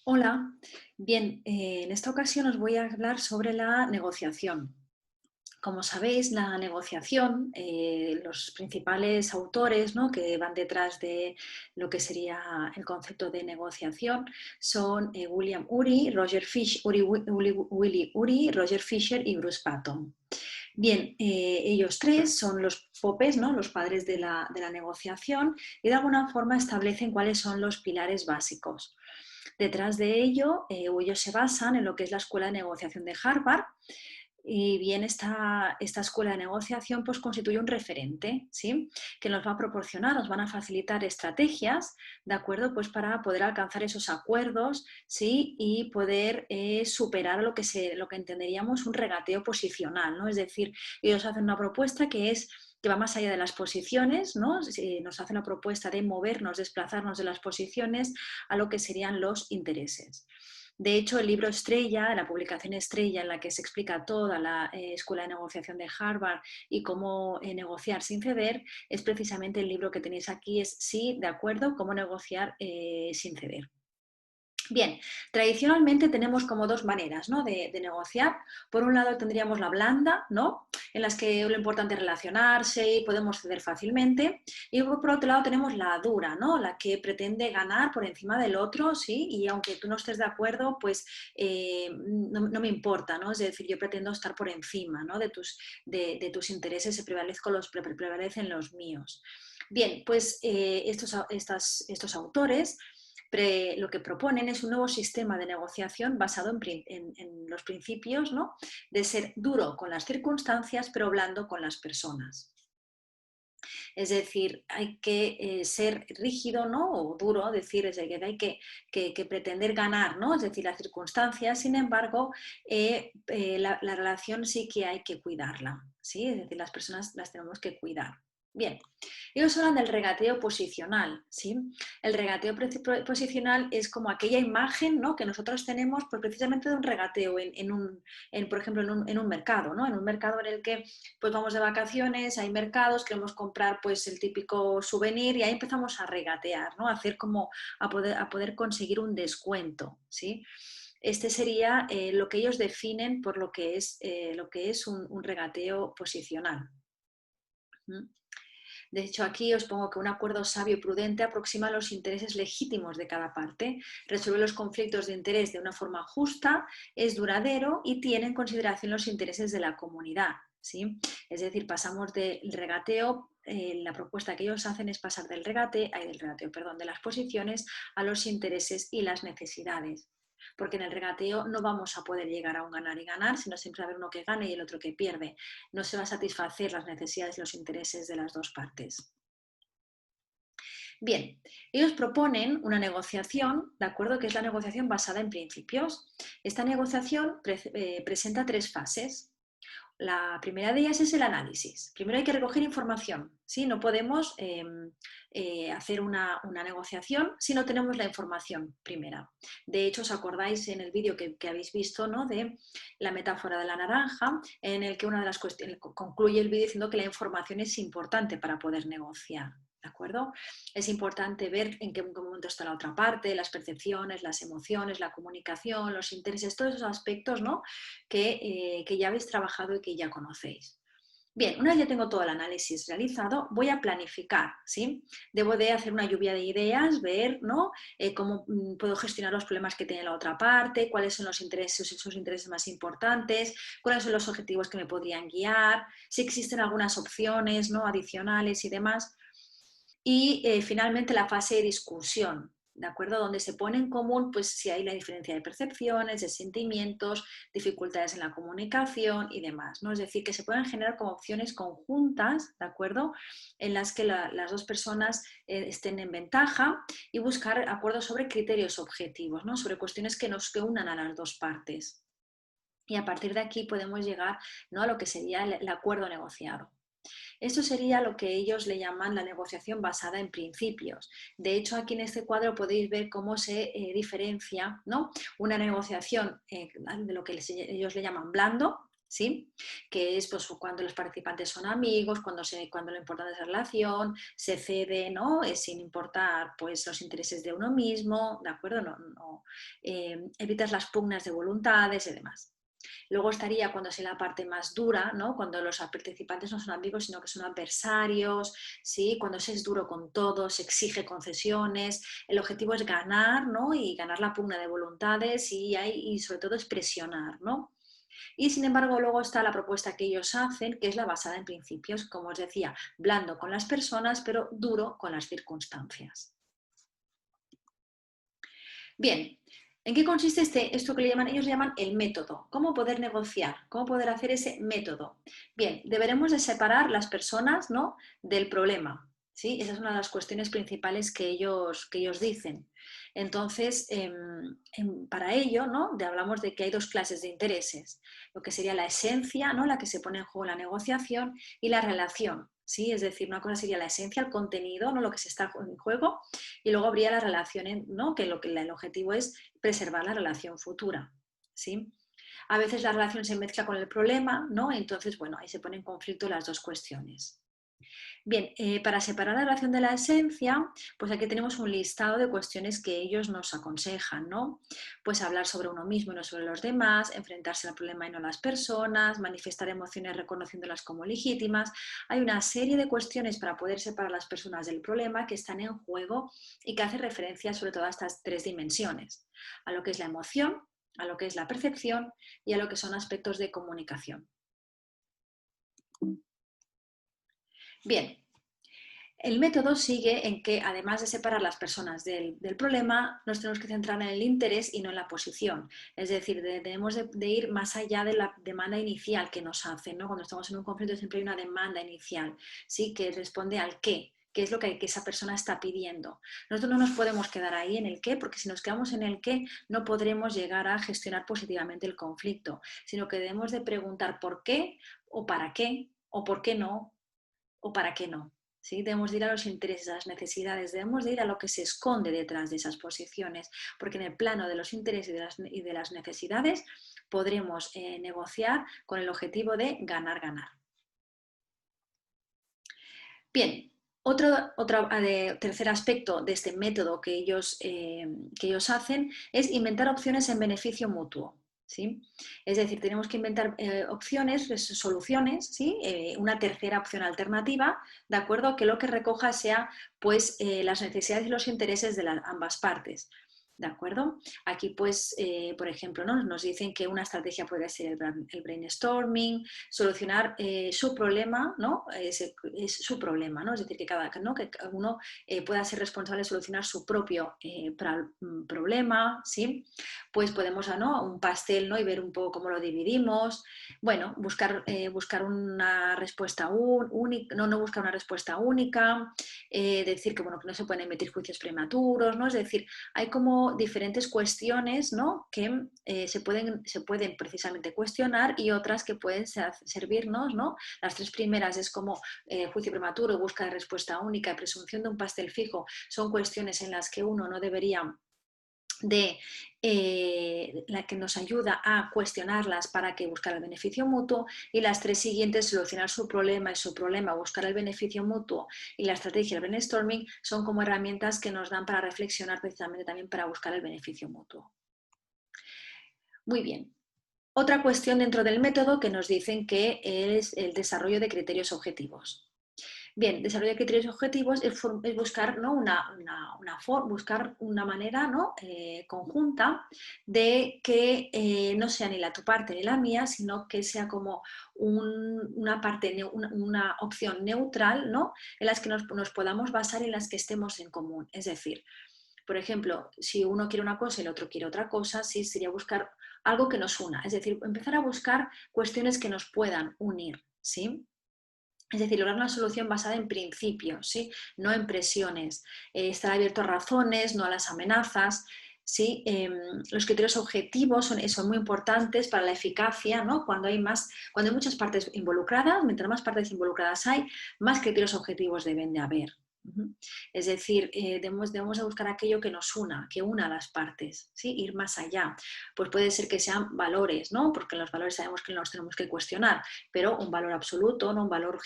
Hola, bien, en esta ocasión os voy a hablar sobre la negociación. Como sabéis, la negociación, los principales autores, ¿no?, que van detrás de lo que sería el concepto de negociación son William Ury, Willy Ury, Roger Fisher y Bruce Patton. Bien, ellos tres son los popes, ¿no?, los padres de la negociación, y de alguna forma establecen cuáles son los pilares básicos. Detrás de ello, ellos se basan en lo que es la Escuela de Negociación de Harvard, y bien esta escuela de negociación pues constituye un referente, ¿sí?, que nos va a proporcionar, nos van a facilitar estrategias, ¿de acuerdo?, pues para poder alcanzar esos acuerdos, ¿sí?, y poder superar lo que entenderíamos un regateo posicional, ¿no? Es decir, ellos hacen una propuesta que va más allá de las posiciones, ¿no? Nos hace la propuesta de movernos, desplazarnos de las posiciones a lo que serían los intereses. De hecho, el libro estrella, la publicación estrella en la que se explica toda la escuela de negociación de Harvard y cómo negociar sin ceder, es precisamente el libro que tenéis aquí, es Sí, de acuerdo, cómo negociar sin ceder. Bien, tradicionalmente tenemos como dos maneras, ¿no?, de negociar. Por un lado tendríamos la blanda, ¿no?, en las que lo importante es relacionarse y podemos ceder fácilmente. Y por otro lado tenemos la dura, ¿no?, la que pretende ganar por encima del otro, ¿sí? Y aunque tú no estés de acuerdo, pues no me importa, ¿no? Es decir, yo pretendo estar por encima, ¿no?, de tus intereses y prevalecen los míos. Bien, pues estos autores lo que proponen es un nuevo sistema de negociación basado en los principios, ¿no?, de ser duro con las circunstancias, pero blando con las personas. Es decir, hay que ser rígido, ¿no?, o duro, decir, es decir, hay que pretender ganar, ¿no?, es decir, las circunstancias. Sin embargo, la relación sí que hay que cuidarla, ¿sí? Es decir, las personas las tenemos que cuidar. Bien, ellos hablan del regateo posicional, ¿sí? El regateo posicional es como aquella imagen, ¿no?, que nosotros tenemos pues, precisamente de un regateo por ejemplo, en un mercado, ¿no? En un mercado en el que pues vamos de vacaciones, hay mercados, queremos comprar pues el típico souvenir y ahí empezamos a regatear, ¿no? A hacer como a poder conseguir un descuento, ¿sí? Este sería lo que ellos definen por lo que es un regateo posicional. ¿Mm? De hecho, aquí os pongo que un acuerdo sabio y prudente aproxima los intereses legítimos de cada parte, resuelve los conflictos de interés de una forma justa, es duradero y tiene en consideración los intereses de la comunidad, ¿sí? Es decir, pasamos del regateo, la propuesta que ellos hacen es pasar de las posiciones a los intereses y las necesidades. Porque en el regateo no vamos a poder llegar a un ganar y ganar, sino siempre va a haber uno que gane y el otro que pierde. No se va a satisfacer las necesidades y los intereses de las dos partes. Bien, ellos proponen una negociación, ¿de acuerdo?, que es la negociación basada en principios. Esta negociación presenta tres fases. La primera de ellas es el análisis. Primero hay que recoger información, ¿sí? No podemos hacer una negociación si no tenemos la información primera. De hecho, os acordáis en el vídeo que habéis visto, ¿no?, de la metáfora de la naranja, en el que una de las cuestiones concluye el vídeo diciendo que la información es importante para poder negociar. ¿De acuerdo? Es importante ver en qué momento está la otra parte, las percepciones, las emociones, la comunicación, los intereses, todos esos aspectos, ¿no?, que ya habéis trabajado y que ya conocéis. Bien, una vez ya tengo todo el análisis realizado, voy a planificar, ¿sí? Debo de hacer una lluvia de ideas, ver, ¿no?, cómo puedo gestionar los problemas que tiene la otra parte, cuáles son esos intereses más importantes, cuáles son los objetivos que me podrían guiar, si existen algunas opciones, ¿no?, adicionales y demás. Y finalmente la fase de discusión, ¿de acuerdo?, donde se pone en común pues, si hay la diferencia de percepciones, de sentimientos, dificultades en la comunicación y demás, ¿no? Es decir, que se pueden generar como opciones conjuntas, ¿de acuerdo?, en las que las dos personas estén en ventaja, y buscar acuerdos sobre criterios objetivos, ¿no?, sobre cuestiones que unan a las dos partes. Y a partir de aquí podemos llegar, ¿no?, a lo que sería el acuerdo negociado. Esto sería lo que ellos le llaman la negociación basada en principios. De hecho, aquí en este cuadro podéis ver cómo se diferencia, ¿no?, una negociación de lo que ellos le llaman blando, ¿sí? Que es pues, cuando los participantes son amigos, cuando lo importante es la relación, se cede, ¿no? Sin importar pues, los intereses de uno mismo, ¿de acuerdo? Evitas las pugnas de voluntades y demás. Luego estaría cuando es la parte más dura, ¿no? Cuando los participantes no son amigos, sino que son adversarios, ¿sí? Cuando se es duro con todos, se exige concesiones, el objetivo es ganar, ¿no? Y ganar la pugna de voluntades y sobre todo es presionar, ¿no? Y sin embargo luego está la propuesta que ellos hacen, que es la basada en principios, como os decía, blando con las personas, pero duro con las circunstancias. Bien, ¿en qué consiste esto que ellos llaman el método? ¿Cómo poder negociar? ¿Cómo poder hacer ese método? Bien, deberemos de separar las personas, ¿no? del problema. ¿Sí? Esa es una de las cuestiones principales que ellos dicen. Entonces, para ello, ¿no? Hablamos de que hay dos clases de intereses, lo que sería la esencia, ¿no? la que se pone en juego en la negociación, y la relación. ¿Sí? Es decir, una cosa sería la esencia, el contenido, ¿no? lo que se está en juego, y luego habría la relación, ¿no? que el objetivo es preservar la relación futura. ¿Sí? A veces la relación se mezcla con el problema, ¿no? Entonces, bueno, ahí se ponen en conflicto las dos cuestiones. Bien, para separar la relación de la esencia, pues aquí tenemos un listado de cuestiones que ellos nos aconsejan, ¿no? Pues hablar sobre uno mismo y no sobre los demás, enfrentarse al problema y no a las personas, manifestar emociones reconociéndolas como legítimas. Hay una serie de cuestiones para poder separar las personas del problema que están en juego y que hacen referencia sobre todo a estas tres dimensiones, a lo que es la emoción, a lo que es la percepción y a lo que son aspectos de comunicación. Bien, el método sigue en que, además de separar las personas del problema, nos tenemos que centrar en el interés y no en la posición. Es decir, debemos de ir más allá de la demanda inicial que nos hacen, ¿no? Cuando estamos en un conflicto siempre hay una demanda inicial, ¿sí? Que responde al qué es lo que esa persona está pidiendo. Nosotros no nos podemos quedar ahí en el qué, porque si nos quedamos en el qué no podremos llegar a gestionar positivamente el conflicto, sino que debemos de preguntar por qué o para qué, o por qué no, o para qué no. ¿Sí? Debemos de ir a los intereses, a las necesidades, debemos de ir a lo que se esconde detrás de esas posiciones, porque en el plano de los intereses y de las necesidades podremos negociar con el objetivo de ganar, ganar. Bien, otro tercer aspecto de este método que ellos hacen es inventar opciones en beneficio mutuo. ¿Sí? Es decir, tenemos que inventar opciones, soluciones, ¿sí? Una tercera opción alternativa, ¿de acuerdo? Que lo que recoja sea pues, las necesidades y los intereses de ambas partes. ¿De acuerdo? Aquí, pues, por ejemplo, ¿no? Nos dicen que una estrategia puede ser el brainstorming, solucionar su problema, ¿no? Es su problema, ¿no? Es decir, que cada uno pueda ser responsable de solucionar su propio problema, ¿sí? Pues podemos, ¿no? Un pastel, ¿no? Y ver un poco cómo lo dividimos. Bueno, buscar una respuesta única, no buscar una respuesta única, decir que, bueno, que no se pueden emitir juicios prematuros, ¿no? Es decir, hay como diferentes cuestiones, ¿no? que se pueden precisamente cuestionar y otras que pueden servirnos, ¿no? Las tres primeras es como juicio prematuro, búsqueda de respuesta única, presunción de un pastel fijo, son cuestiones en las que uno no debería de la que nos ayuda a cuestionarlas para que buscar el beneficio mutuo, y las tres siguientes, solucionar su problema y su problema, buscar el beneficio mutuo, y la estrategia del brainstorming son como herramientas que nos dan para reflexionar precisamente también para buscar el beneficio mutuo. Muy bien. Otra cuestión dentro del método que nos dicen que es el desarrollo de criterios objetivos. Bien, desarrollo de criterios objetivos es buscar, ¿no? buscar una manera, ¿no? Conjunta de que no sea ni tu parte ni la mía, sino que sea como una opción neutral, ¿no? En las que nos podamos basar y en las que estemos en común. Es decir, por ejemplo, si uno quiere una cosa y el otro quiere otra cosa, sí sería buscar algo que nos una. Es decir, empezar a buscar cuestiones que nos puedan unir, ¿sí? Es decir, lograr una solución basada en principios, ¿sí? No en presiones. Estar abierto a razones, no a las amenazas. ¿Sí? Los criterios objetivos son muy importantes para la eficacia, ¿no? Cuando hay muchas partes involucradas, mientras más partes involucradas hay, más criterios objetivos deben de haber. Ujú. Es decir, debemos de buscar aquello que nos una, que una a las partes, ¿sí? Ir más allá. Pues puede ser que sean valores, ¿no? Porque los valores sabemos que los tenemos que cuestionar, pero un valor absoluto, ¿no? Un valor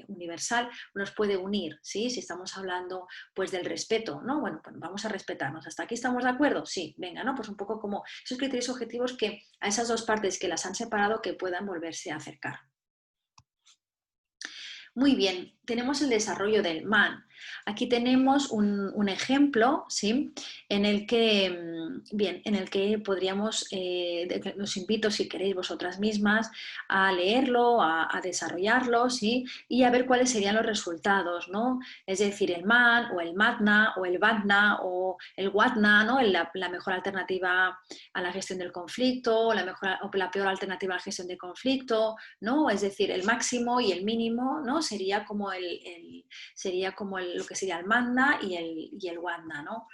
universal nos puede unir, ¿sí? Si estamos hablando pues del respeto, ¿no? Bueno, pues vamos a respetarnos. ¿Hasta aquí estamos de acuerdo? Sí, venga, ¿no? Pues un poco como esos criterios objetivos que a esas dos partes que las han separado que puedan volverse a acercar. Muy bien, tenemos el desarrollo del MAN. Aquí tenemos un ejemplo, ¿sí? En el que, bien, en el que podríamos, os invito si queréis vosotras mismas a leerlo, a desarrollarlo, ¿sí? Y a ver cuáles serían los resultados, ¿no? Es decir, el MAN o el MATNA o el BATNA o el WATNA, ¿no? La mejor alternativa a la gestión del conflicto, o la peor alternativa a la gestión del conflicto, ¿no? Es decir, el máximo y el mínimo, ¿no? Sería como lo que sería el magna y el wanda, ¿no?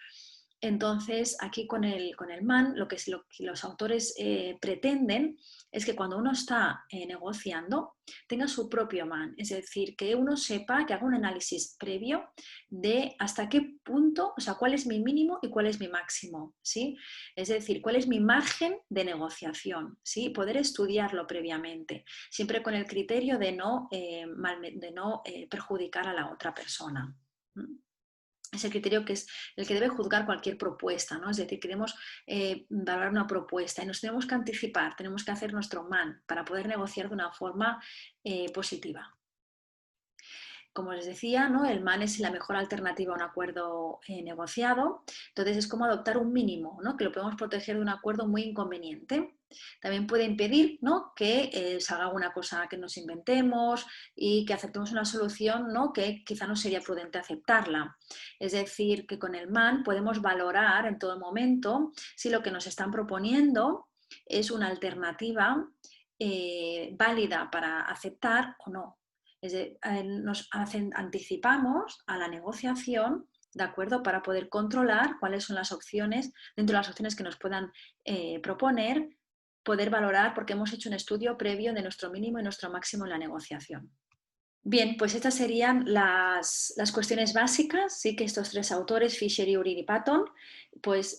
Entonces, aquí con el MAN, lo que los autores pretenden es que cuando uno está negociando, tenga su propio MAN, es decir, que uno sepa, que haga un análisis previo de hasta qué punto, o sea, cuál es mi mínimo y cuál es mi máximo, ¿sí? Es decir, cuál es mi margen de negociación, ¿sí? Poder estudiarlo previamente, siempre con el criterio de no perjudicar a la otra persona. Es el criterio que es el que debe juzgar cualquier propuesta, ¿no? Es decir, queremos valorar una propuesta y nos tenemos que anticipar, tenemos que hacer nuestro MAN para poder negociar de una forma positiva. Como les decía, ¿no? El MAN es la mejor alternativa a un acuerdo negociado. Entonces es como adoptar un mínimo, ¿no? Que lo podemos proteger de un acuerdo muy inconveniente. También puede impedir, ¿no? Que salga una cosa que nos inventemos y que aceptemos una solución, ¿no? Que quizá no sería prudente aceptarla. Es decir, que con el MAN podemos valorar en todo momento si lo que nos están proponiendo es una alternativa válida para aceptar o no. Anticipamos a la negociación, ¿de acuerdo? Para poder controlar cuáles son las opciones, dentro de las opciones que nos puedan proponer, poder valorar porque hemos hecho un estudio previo de nuestro mínimo y nuestro máximo en la negociación. Bien, pues estas serían las cuestiones básicas, sí que estos tres autores, Fisher, Ury y Patton, pues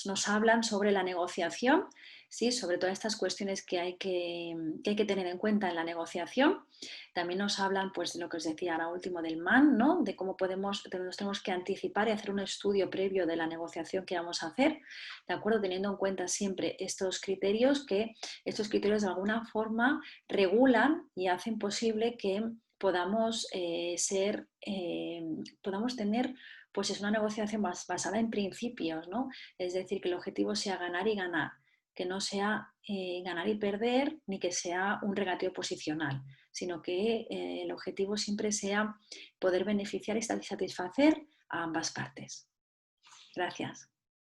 nos hablan sobre la negociación, ¿sí? Sobre todas estas cuestiones que hay que tener en cuenta en la negociación. También nos hablan pues, de lo que os decía ahora último del MAN, ¿no? De cómo nos tenemos que anticipar y hacer un estudio previo de la negociación que vamos a hacer, ¿de acuerdo? Teniendo en cuenta siempre estos criterios, que estos criterios de alguna forma regulan y hacen posible que podamos podamos tener pues es una negociación basada en principios, ¿no? Es decir, que el objetivo sea ganar y ganar, que no sea ganar y perder, ni que sea un regateo posicional, sino que el objetivo siempre sea poder beneficiar y satisfacer a ambas partes. Gracias.